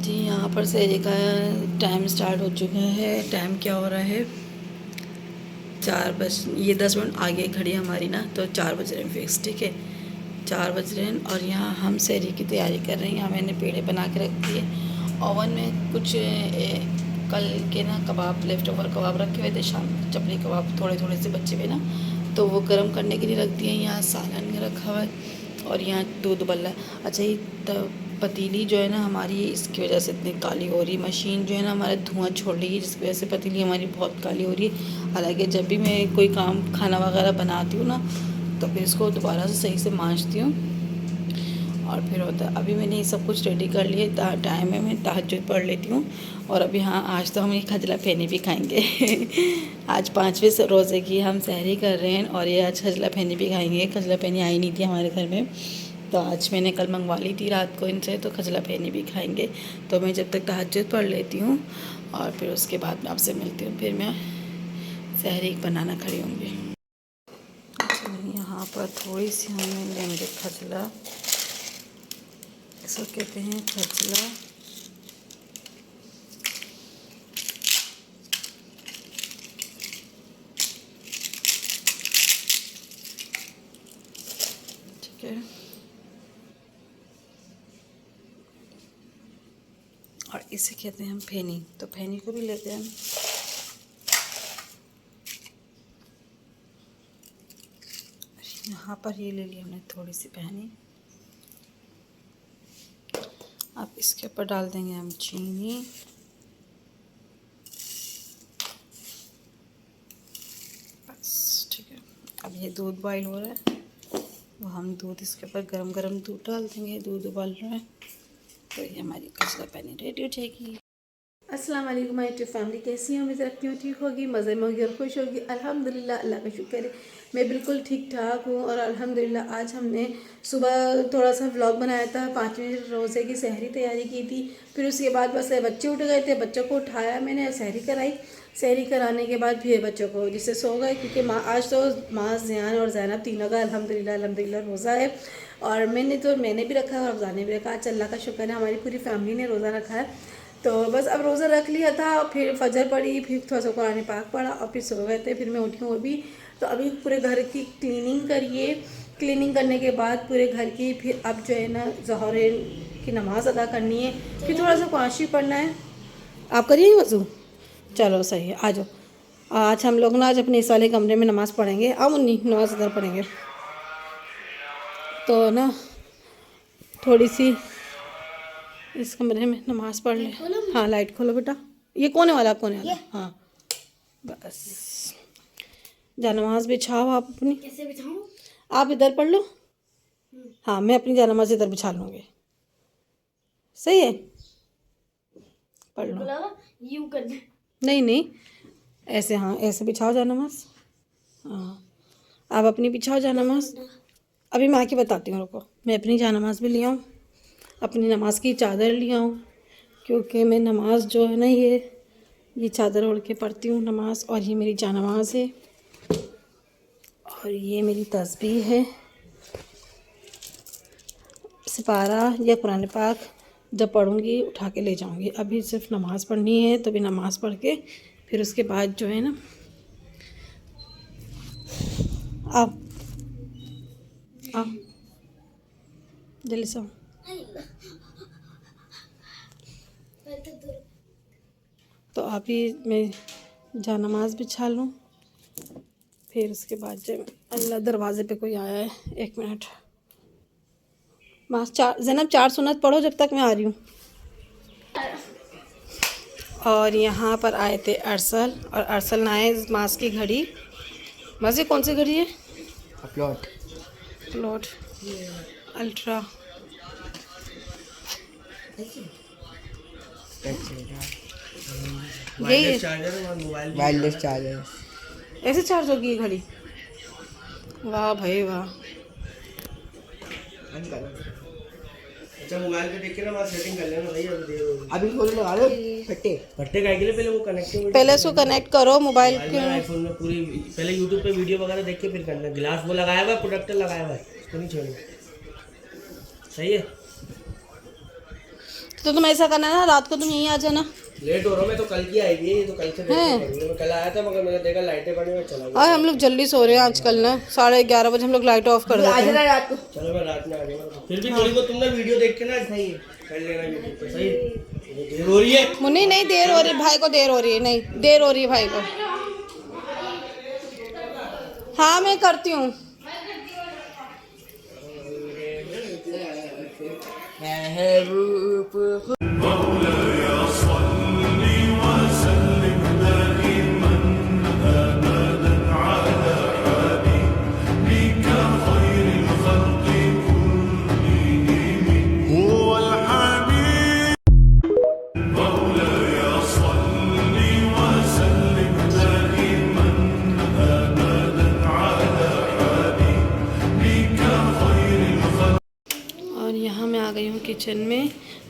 जी यहाँ पर सहरी का टाइम स्टार्ट हो चुका है। टाइम क्या हो रहा है, 4 बज, ये 10 मिनट आगे घड़ी हमारी ना, तो 4 बज रहे हैं फिक्स, ठीक है, 4 बज रहे हैं। और यहाँ हम सहरी की तैयारी कर रहे हैं। यहाँ मैंने पेड़े बना के रख दिए ओवन में। कुछ कल के ना कबाब, लेफ्ट ओवर कबाब रखे हुए थे, शाम चपली कबाब थोड़े थोड़े से बच्चे हुए ना, तो वो गर्म करने के लिए रख दिए। यहाँ सालन रखा हुआ है और यहाँ दूध उबल रहा है। अच्छा, ये पतीली जो है ना हमारी, इसकी वजह से इतनी काली हो रही, मशीन जो है ना हमारा धुआं छोड़ रही है, जिसकी वजह से पतीली हमारी बहुत काली हो रही है। हालांकि जब भी मैं कोई काम खाना वगैरह बनाती हूँ ना, तो फिर इसको दोबारा से सही से मांजती हूँ और फिर होता है। अभी मैंने ये सब कुछ रेडी कर लिए। टाइम है, मैं तहज्जुद पढ़ लेती हूँ। और अभी हाँ, आज तो हम ये खजला फेनी भी खाएंगे आज 5वें रोज़े की हम सहरी कर रहे हैं और ये आज खजला फेनी भी खाएंगे। खजला फेनी आई नहीं थी हमारे घर में, तो आज मैंने कल मंगवा ली थी रात को इनसे, तो खजला फेनी भी खाएंगे। तो मैं जब तक तहज्जुद पढ़ लेती हूँ और फिर उसके बाद मैं आपसे मिलती हूँ, फिर मैं सहरी बनाना खड़ी होंगी। यहाँ पर थोड़ी सी हमें लेंगे खजला, इसको कहते हैं खजला। ठीक है, और इसे कहते हैं हम फेनी। तो फेनी को भी लेते हैं हम। यहाँ पर ये ले लिया हमने थोड़ी सी फेनी। अब इसके ऊपर डाल देंगे हम चीनी, बस ठीक है। अब ये दूध बॉईल हो रहा है, तो हम दूध इसके ऊपर गरम गरम दूध डाल देंगे। दूध उबाल रहा है, तो ये हमारी खजला फेनी रेडी हो जाएगी। अस्सलाम वालेकुम माय यूट्यूब फैमिली, कैसी हैं? उम्मीद रखती हूँ ठीक होगी, मज़े में होगी और खुश होगी। अल्हम्दुलिल्लाह, अल्लाह का शुक्र है मैं बिल्कुल ठीक ठाक हूँ। और अल्हम्दुलिल्लाह आज हमने सुबह थोड़ा सा व्लॉग बनाया था, 5वें रोज़े की सहरी तैयारी की थी। फिर उसके बाद बस बच्चे उठ गए थे, बच्चों को उठाया मैंने, सहरी कराई। सहरी कराने के बाद फिर बच्चों को जिससे सो गए, क्योंकि आज तो माज, ज़ियान और ज़ैनब तीनों का अल्हम्दुलिल्लाह रोज़ा है। और मैंने भी रखा है और अफजान ने भी रखा। आज अल्लाह का शुक्र है हमारी पूरी फैमिली ने रोज़ा रखा है। तो बस अब रोज़ा रख लिया था, फिर फजर पड़ी, फिर थोड़ा सा कुरान पाक पढ़ा और फिर सो गए थे। फिर मैं उठी हूँ अभी, तो अभी पूरे घर की क्लीनिंग करिए। क्लीनिंग करने के बाद पूरे घर की, फिर अब जो है ना ज़ोहर की नमाज़ अदा करनी है, फिर थोड़ा सा कुरान शरीफ पढ़ना है। आप करिए वज़ू, चलो सही है, आ जाओ। आज हम लोग ना आज अपने इस वाले कमरे में नमाज़ पढ़ेंगे। आओ मुन्नी, नमाज़ इधर पढ़ेंगे। तो ना थोड़ी सी इस कमरे में नमाज़ पढ़ ले। हाँ, लाइट खोलो बेटा। ये कोने वाला, कोने वाला, हाँ बस। जानमाज़ बिछाओ आप अपनी। कैसे बिछाऊं? आप इधर पढ़ लो। हाँ, मैं अपनी जानमाज़ इधर बिछा लूँगी, सही है, पढ़ लो। यूं करना? नहीं नहीं, ऐसे, हाँ ऐसे बिछाओ जानमाज़। हाँ, आप अपनी बिछाओ जानमाज़। अभी मैं आके बताती हूँ, रुको। मैं अपनी जानमाज़ भी ले आऊँ, अपनी नमाज की चादर ले आऊँ, क्योंकि मैं नमाज जो है ना, ये चादर ओढ़ के पढ़ती हूँ नमाज। और ये मेरी जानमाज़ है और ये मेरी तस्बीह है। सिपारा या कुरान पाक जब पढ़ूँगी उठा के ले जाऊँगी। अभी सिर्फ नमाज़ पढ़नी है, तो भी नमाज़ पढ़ के फिर उसके बाद जो है ना, आप आओ जल्दी से आओ। तो अभी मैं जानमाज़ बिछा लूँ, फिर उसके बाद जब अल्लाह, दरवाज़े पे कोई आया है, 1 मिनट। मास चार, ज़ैनब 4 सुन्नत पढ़ो जब तक मैं आ रही हूँ। और यहाँ पर आए थे अरसल, और अरसल ना आए मास की घड़ी। मास ये कौन सी घड़ी है? Upload ultra. यही वायरलेस चार्जर, ऐसे चार्ज होगी ये घड़ी? वाह भाई वाह। अच्छा, मोबाइल पे देख के ना वहाँ सेटिंग कर लेना भाई। अभी खोल लगा लो फट्टे फट्टे का के लिए पहले वो कनेक्टिविटी, पहले उसको कनेक्ट करो मोबाइल के। आईफोन में पूरी पहले यूट्यूब पे वीडियो वगैरह देख के फिर करना। गिलास वो लगाया हुआ है, प्रोडक्टर लगाया हुआ है, उसको नहीं छोड़ना, सही है। तो तुम ऐसा करना ना, रात को तुम यहीं आ जाना। लेट हो रहा हूँ मैं तो, कल की आएगी ये तो, कल से मैं कल आया था मगर मैंने देखा लाइटें बनी हुई, चला गया। और हम लोग जल्दी सो रहे हैं आजकल ना, 11:30 बजे हम लोग लाइट ऑफ कर देते हैं। चलो मैं रात में आ जाऊंगा, फिर भी थोड़ी बहुत तुम ना वीडियो देख के ना सही कर लेना यूट्यूब पे, सही देर हो रही है। मुन्नी नहीं देर हो रही, भाई को देर हो रही है, नहीं देर हो रही है भाई को। हाँ मैं करती हूँ। और यहाँ मैं आ गई हूँ किचन में,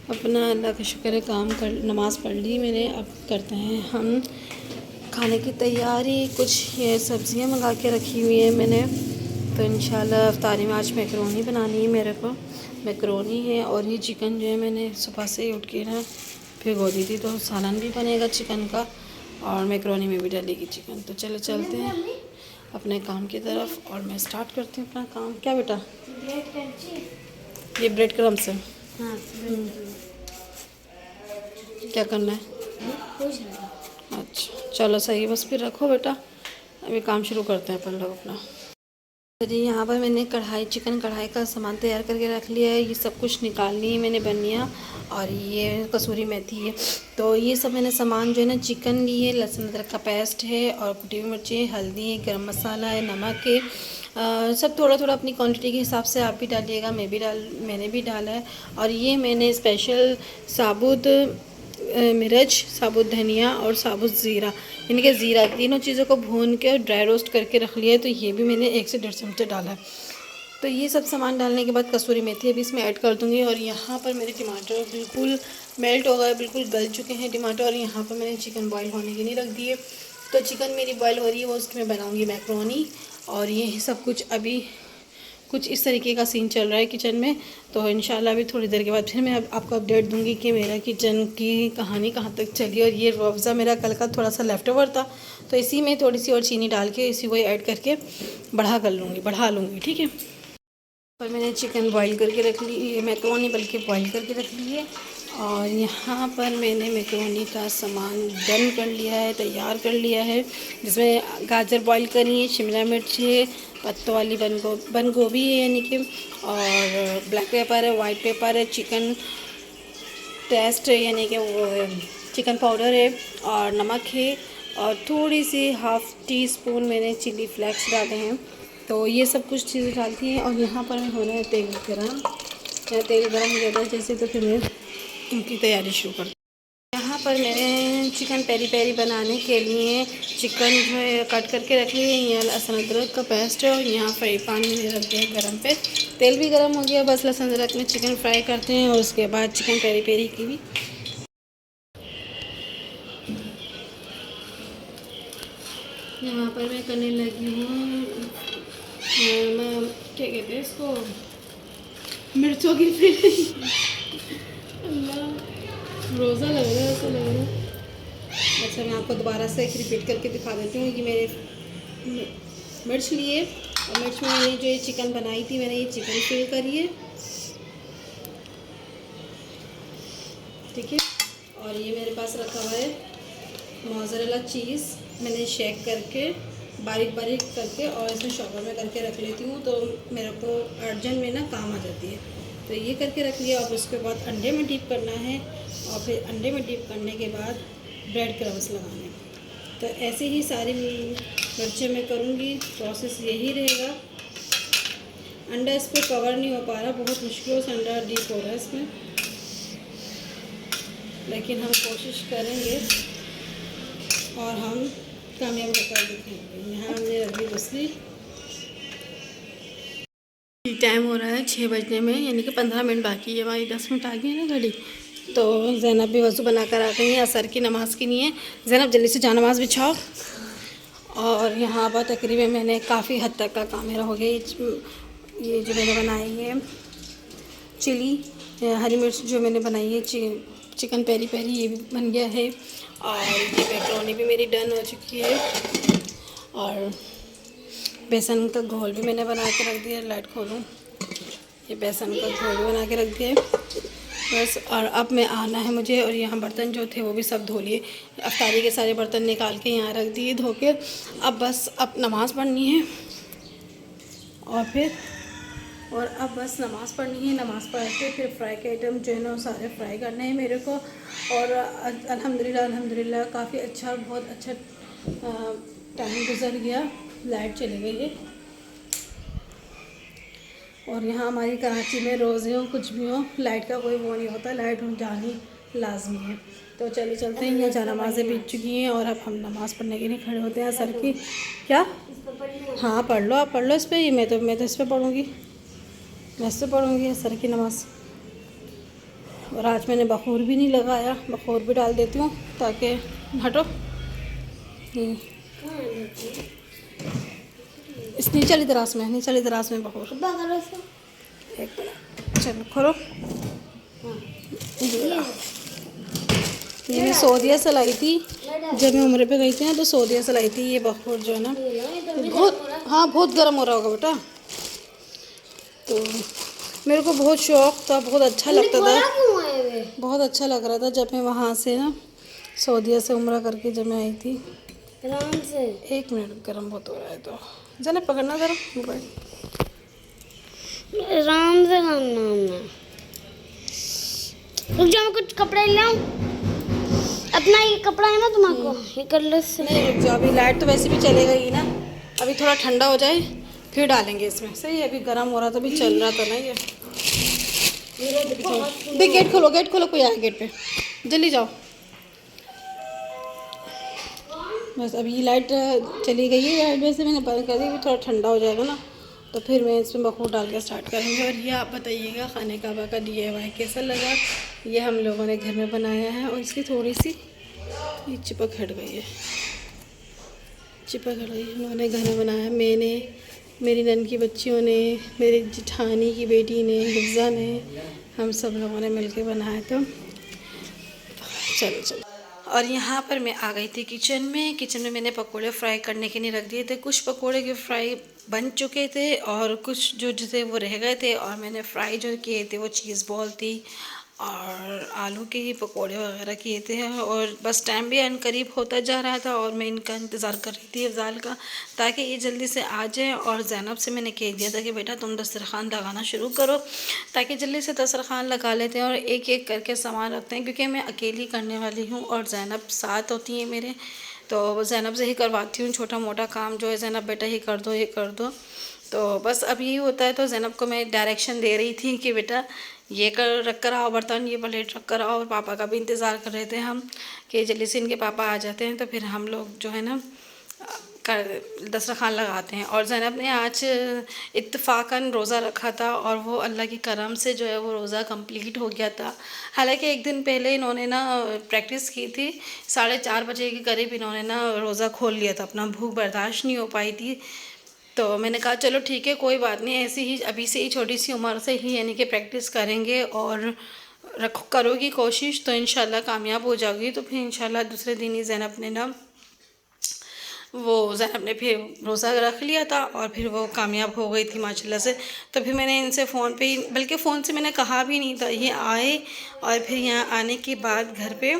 अपना अल्लाह का शुक्र है काम कर, नमाज़ पढ़ ली मैंने। अब करते हैं हम खाने की तैयारी। कुछ ये सब्ज़ियाँ मंगा के रखी हुई हैं मैंने, तो इंशाल्लाह अफ्तारी में आज मैकरोनी बनानी है मेरे को। मैकरोनी है और ये चिकन जो है मैंने सुबह से ही उठ के ना भिगो दी थी, तो सालन भी बनेगा चिकन का और मैकरोनी में भी डालेगी चिकन। तो चलो चलते हैं अपने काम की तरफ और मैं स्टार्ट करती हूँ अपना काम। क्या बेटा? ये ब्रेड क्रम्स है। हाँ, क्या करना है? अच्छा चलो सही है, बस फिर रखो बेटा, अभी काम शुरू करते हैं अपन लोग अपना। जी यहाँ पर मैंने चिकन कढ़ाई का सामान तैयार करके रख लिया है। ये सब कुछ निकाल ली है मैंने बनिया, और ये कसूरी मेथी है। तो ये सब मैंने सामान जो है ना, चिकन ली है, लहसुन अदरक का पेस्ट है और कुटी हुई मिर्ची, हल्दी, गरम मसाला है, नमक है, सब थोड़ा थोड़ा अपनी क्वांटिटी के हिसाब से आप भी डालिएगा, मैंने भी डाला है। और ये मैंने स्पेशल साबुत मिर्च, साबुत धनिया और साबुत ज़ीरा, यानी कि ज़ीरा, तीनों चीज़ों को भून के ड्राई रोस्ट करके रख लिया है। तो ये भी मैंने 1 से 1.5 चमचे डाला है। तो ये सब सामान डालने के बाद कसूरी मेथी अभी इसमें ऐड कर दूँगी। और यहाँ पर मेरे टमाटर बिल्कुल मेल्ट हो गए, बिल्कुल गल चुके हैं टमाटर। और यहाँ पर मैंने चिकन बॉयल होने के लिए रख दिए। तो चिकन मेरी बॉयल हो रही है, वो उसकी मैं बनाऊँगी मैक्रोनी। और ये सब कुछ अभी कुछ इस तरीके का सीन चल रहा है किचन में। तो इंशाल्लाह अभी थोड़ी देर के बाद फिर मैं आपको अपडेट दूंगी कि मेरा किचन की कहानी कहाँ तक चली। और ये रूअफ़ज़ा मेरा कल का थोड़ा सा लेफ़्ट ओवर था, तो इसी में थोड़ी सी और चीनी डाल के इसी को ऐड करके बढ़ा लूँगी, ठीक है। पर मैंने चिकन बॉईल करके रख ली, मैक्रोनी बल्कि बॉईल करके रख ली है। और यहाँ पर मैंने मैक्रोनी का सामान डन कर लिया है, तैयार कर लिया है, जिसमें गाजर बॉईल करी है, शिमला मिर्च है, पत्तों वाली बंद गोभी है यानी कि, और ब्लैक पेपर है, वाइट पेपर है, चिकन टेस्ट है यानी कि वो चिकन पाउडर है, और नमक है, और थोड़ी सी हाफ़ टी स्पून मैंने चिली फ्लेक्स डाले हैं। तो ये सब कुछ चीज़ें डालती हैं। और यहाँ पर हो रहा है तेल गरम, या तेल गरम हो जाता है जैसे, तो फिर मैं इनकी तैयारी शुरू करती हूँ। यहाँ पर मैंने चिकन पेरी पेरी बनाने के लिए चिकन जो है कट करके रख लिए। यहाँ लहसुन अदरक का पेस्ट है, और यहाँ फ्राई पैन मैंने रख दिया गरम पे, तेल भी गरम हो गया। बस लहसुन अदरक में चिकन फ्राई करते हैं, और उसके बाद चिकन पेरी पेरी की भी यहाँ पर मैं करने लगी हूँ। मैं क्या कहते हैं इसको, मिर्चों की फिलिंग। अल्लाह, रोज़ा लग रहा है, ऐसा लग रहा है। अच्छा मैं आपको दोबारा से एक रिपीट करके दिखा देती हूँ कि मैंने मिर्च लिए, और मिर्च में मैंने जो ये चिकन बनाई थी, मैंने ये चिकन फिल करी है, ठीक है। और ये मेरे पास रखा हुआ है मोज़रेला चीज़, मैंने शेक करके बारीक बारीक करके और इसमें शॉपर में करके रख लेती हूँ, तो मेरे को अर्जेंट में ना काम आ जाती है। तो ये करके रख लिया। और उसके बाद अंडे में डीप करना है, और फिर अंडे में डीप करने के बाद ब्रेड क्रम्स लगाने। तो ऐसे ही सारी मिर्चें मैं करूँगी, प्रोसेस यही रहेगा। अंडा इस पर कवर नहीं हो पा रहा, बहुत मुश्किलों से अंडा डीप हो रहा है इसमें, लेकिन हम कोशिश करेंगे और हम कामयाब होकर दिखेंगे। यहाँ हमने रख दी दूसरी। टाइम हो रहा है 6 बजने में, यानी कि 15 मिनट बाकी है, हमारी 10 मिनट आगे है ना घड़ी। तो ज़ैनब भी वज़ू बना कर आ गई है असर की नमाज़ के लिए। ज़ैनब जल्दी से जा नमाज़ बिछाओ। और यहाँ पर तकरीबन मैंने काफ़ी हद तक का काम मेरा हो गया। ये जो मैंने बनाई है चिली हरी मिर्च जो मैंने बनाई है चिकन पेरी पेरी, ये भी बन गया है। और ये मैक्रोनी भी मेरी डन हो चुकी है। और बेसन का घोल भी मैंने बना के रख दिया। लाइट खोलूँ, ये बेसन का घोल भी बना के रख दिया है बस। और अब मैं आना है मुझे, और यहाँ बर्तन जो थे वो भी सब धो लिए। अफ्तारी के सारे बर्तन निकाल के यहाँ रख दिए धो के। अब बस अब नमाज़ पढ़नी है, और अब बस नमाज़ पढ़नी है। नमाज़ पढ़ के फिर फ्राई के आइटम जो है ना सारे फ्राई करने हैं मेरे को। और अल्हम्दुलिल्लाह काफ़ी अच्छा, बहुत अच्छा टाइम गुजर गया। लाइट चली गई है, और यहाँ हमारी कराची में रोज़े हो कुछ भी हो, लाइट का कोई वो नहीं होता, लाइट जानी लाजमी है। तो चलिए चलते हैं। यहाँ नमाज़ें बीत चुकी हैं और अब हम नमाज़ पढ़ने के लिए खड़े होते हैं। सर की क्या? हाँ पढ़ लो, आप पढ़ लो इस पर ही। मैं तो इस पर पढ़ूँगी, मैं इस पर पढ़ूँगी सर की नमाज़। और आज मैंने बखूर भी नहीं लगाया, बखूर भी डाल देती हूँ ताकि हटो। इस नीचे दराज में बखूर। एक मिनट, चलो खोलो। ये मैं सऊदीया से लाई थी, जब मैं उम्र पे गई थी ना तो सऊदीया से लाई थी ये बखूर जो है ना। बहुत गर्म हो रहा होगा बेटा। तो मेरे को बहुत शौक़ था, बहुत अच्छा लगता था, बहुत अच्छा लग रहा था जब मैं वहाँ से ना सऊदीया से उम्र करके जब मैं आई थी। एक मिनट, गर्म बहुत हो रहा है तो जाने पकड़ना ज़रा मोबाइल। आराम से करना है। रुक जाओ, मैं कुछ कपड़े ले आऊं। अपना ये कपड़ा है ना तुम्हारा, ये कर लो इससे। नहीं रुक जाओ, अभी लाइट तो वैसे भी चले गई ना, अभी थोड़ा ठंडा हो जाए फिर डालेंगे इसमें। सही है, अभी गर्म हो रहा था, अभी चल रहा था ना ये। देख गेट खोलो, कोई आया गेट पे, जल्दी जाओ। बस अभी लाइट चली गई है, लाइट वैसे मैंने बंद कर दी, अभी थोड़ा ठंडा हो जाएगा ना तो फिर मैं इसमें बखूर डाल के स्टार्ट करेंगे। और ये आप बताइएगा खाने काबा का DIY कैसा लगा। ये हम लोगों ने घर में बनाया है, और इसकी थोड़ी सी ये चिपक हट गई है, हम लोगों ने घर में बनाया। मैंने, मेरी नन की बच्चियों ने, मेरी जिठानी की बेटी ने, हिफ्ज़ा ने, हम सब लोगों ने मिल के बनाया। तो चलो। और यहाँ पर मैं आ गई थी किचन में मैंने पकोड़े फ्राई करने के लिए रख दिए थे। कुछ पकोड़े के फ्राई बन चुके थे और कुछ जो थे वो रह गए थे। और मैंने फ्राई जो किए थे वो चीज़ बॉल थी और आलू के ही पकोड़े वगैरह किए थे। और बस टाइम भी अनकरीब होता जा रहा था और मैं इनका इंतज़ार कर रही थी अफ़ज़ाल का, ताकि ये जल्दी से आ जाए। और ज़ैनब से मैंने कह दिया था कि बेटा तुम दस्तरखान लगाना शुरू करो, ताकि जल्दी से दस्तरखान लगा लेते हैं और एक एक करके सामान रखते हैं, क्योंकि मैं अकेली करने वाली हूँ और ज़ैनब साथ होती है मेरे। तो ज़ैनब से ही करवाती हूँ छोटा मोटा काम जो है, ज़ैनब बेटा ये कर दो। तो बस अब यही होता है। तो ज़ैनब को मैं डायरेक्शन दे रही थी कि बेटा ये रख कर आओ बर्तन, ये प्लेट रख कर आओ। और पापा का भी इंतज़ार कर रहे थे हम कि जल्दी से इनके पापा आ जाते हैं तो फिर हम लोग जो है ना दस्तरखान लगाते हैं। और ज़ैनब ने आज इत्तफ़ाक़न रोज़ा रखा था और वो अल्लाह के करम से जो है वो रोज़ा कंप्लीट हो गया था। हालांकि एक दिन पहले इन्होंने ना प्रैक्टिस की थी, 4:30 बजे के करीब इन्होंने ना रोज़ा खोल लिया था, अपना भूख बर्दाश्त नहीं हो पाई थी। तो मैंने कहा चलो ठीक है कोई बात नहीं, ऐसी ही अभी से ही छोटी सी उम्र से ही यानी कि प्रैक्टिस करेंगे और करोगी कोशिश तो इंशाल्लाह कामयाब हो जाओगी। तो फिर इंशाल्लाह दूसरे दिन ही ज़ैनब ने फिर रोज़ा रख लिया था और फिर वो कामयाब हो गई थी माशाल्लाह से। तो फिर मैंने इनसे फ़ोन पे ही, बल्कि फ़ोन से मैंने कहा भी नहीं था, ये आए और फिर यहाँ आने के बाद घर पे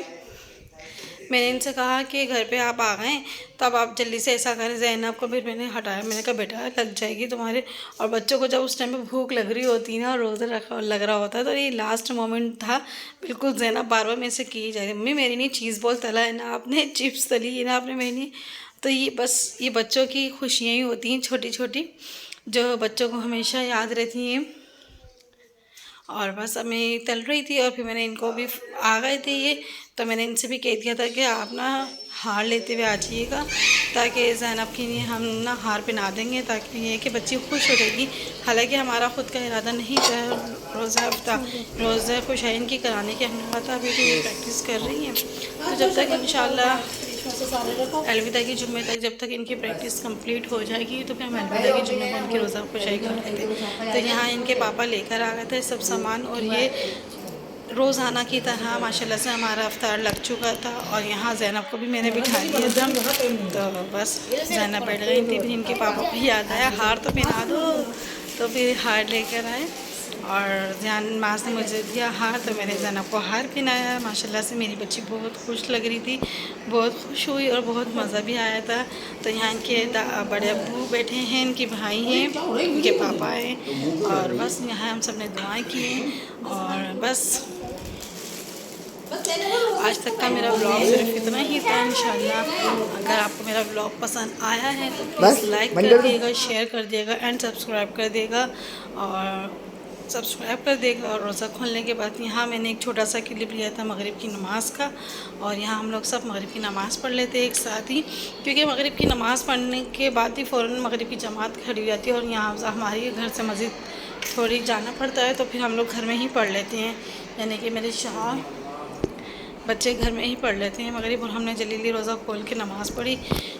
मैंने इनसे कहा कि घर पे आप आ गए तो अब आप जल्दी से ऐसा करें। ज़ैनब को फिर मैंने हटाया, मैंने कहा बेटा लग जाएगी तुम्हारे। और बच्चों को जब उस टाइम पे भूख लग रही होती है ना और रोज़ा लग रहा होता है तो ये लास्ट मोमेंट था बिल्कुल। ज़ैनब बार बार मेरे से की जाए, मम्मी मेरी नहीं चीज़ बॉल तला है ना आपने, चिप्स तली है ना आपने, मेरी नहीं। तो ये बस ये बच्चों की खुशियाँ ही होती हैं छोटी छोटी, जो बच्चों को हमेशा याद रहती हैं। और बस अब मैं तल रही थी और फिर मैंने इनको भी आ गए थे ये, तो मैंने इनसे भी कह दिया था कि आप ना हार लेते हुए आ जाइएगा, ताकि ज़ैनब के लिए हम ना हार पहना देंगे, ताकि ये कि बच्ची खुश हो जाएगी। हालांकि हमारा ख़ुद का इरादा नहीं था रोज़ा खुशैन की कराने के, हमने कहा था अभी तो ये प्रैक्टिस कर रही हैं तो जब तक इंशाल्लाह अलविदा की जुम्मे तक जब तक इनकी प्रैक्टिस कंप्लीट हो जाएगी तो फिर हम अलविदा की जुम्मे को इनके रोज़ा को शाही कर लेते। तो यहाँ इनके पापा लेकर आ गए थे सब सामान, और ये रोज़ाना की तरह माशाल्लाह से हमारा अफ्तार लग चुका था। और यहाँ ज़ैनब को भी मैंने बिठा दिया था, तो बस ज़ैनब बैठ गई थी। फिर इनके पापा को याद आया हार तो पहना दो, तो फिर हार लेकर आए और ध्यान माज ने मुझे दिया हार, तो मैंने ज़ैनब को हार पहनाया। माशाल्लाह से मेरी बच्ची बहुत खुश लग रही थी, बहुत खुश हुई और बहुत मज़ा भी आया था। तो यहाँ इनके बड़े अब्बू बैठे हैं, इनके भाई हैं, इनके पापा हैं, और बस यहाँ हम सब ने दुआएँ की हैं। और बस आज तक का मेरा ब्लॉग सिर्फ इतना ही था। इंशाल्लाह अगर आपको मेरा ब्लॉग पसंद आया है तो प्लीज़ लाइक कर दिएगा, शेयर कर दिएगा एंड सब्सक्राइब कर देगा और रोज़ा खोलने के बाद यहाँ मैंने एक छोटा सा क्लिप लिया था मगरिब की नमाज़ का, और यहाँ हम लोग सब मगरिब की नमाज़ पढ़ लेते हैं एक साथ ही, क्योंकि मगरिब की नमाज़ पढ़ने के बाद ही फ़ौरन मगरिब की जमात खड़ी हो जाती है। और यहाँ हमारे घर से मस्जिद थोड़ी जाना पड़ता है, तो फिर हम लोग घर में ही पढ़ लेते हैं, यानी कि मेरे शाह बच्चे घर में ही पढ़ लेते हैं मगरिब। और हमने जल्दी रोज़ा खोल के नमाज़ पढ़ी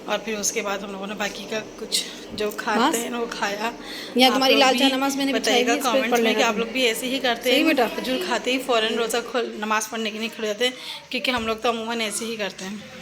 और फिर उसके बाद हम लोगों ने बाकी का कुछ जो खाते हैं वो खाया। या तुम्हारी लाल चाय नमाज मैंने बताइएगा कमेंट्स में कि आप लोग भी ऐसे ही करते हैं, खजूर खाते ही फ़ौरन रोज़ा खोल नमाज़ पढ़ने के लिए खड़े जाते हैं, क्योंकि हम लोग तो अमूमन ऐसे ही करते हैं।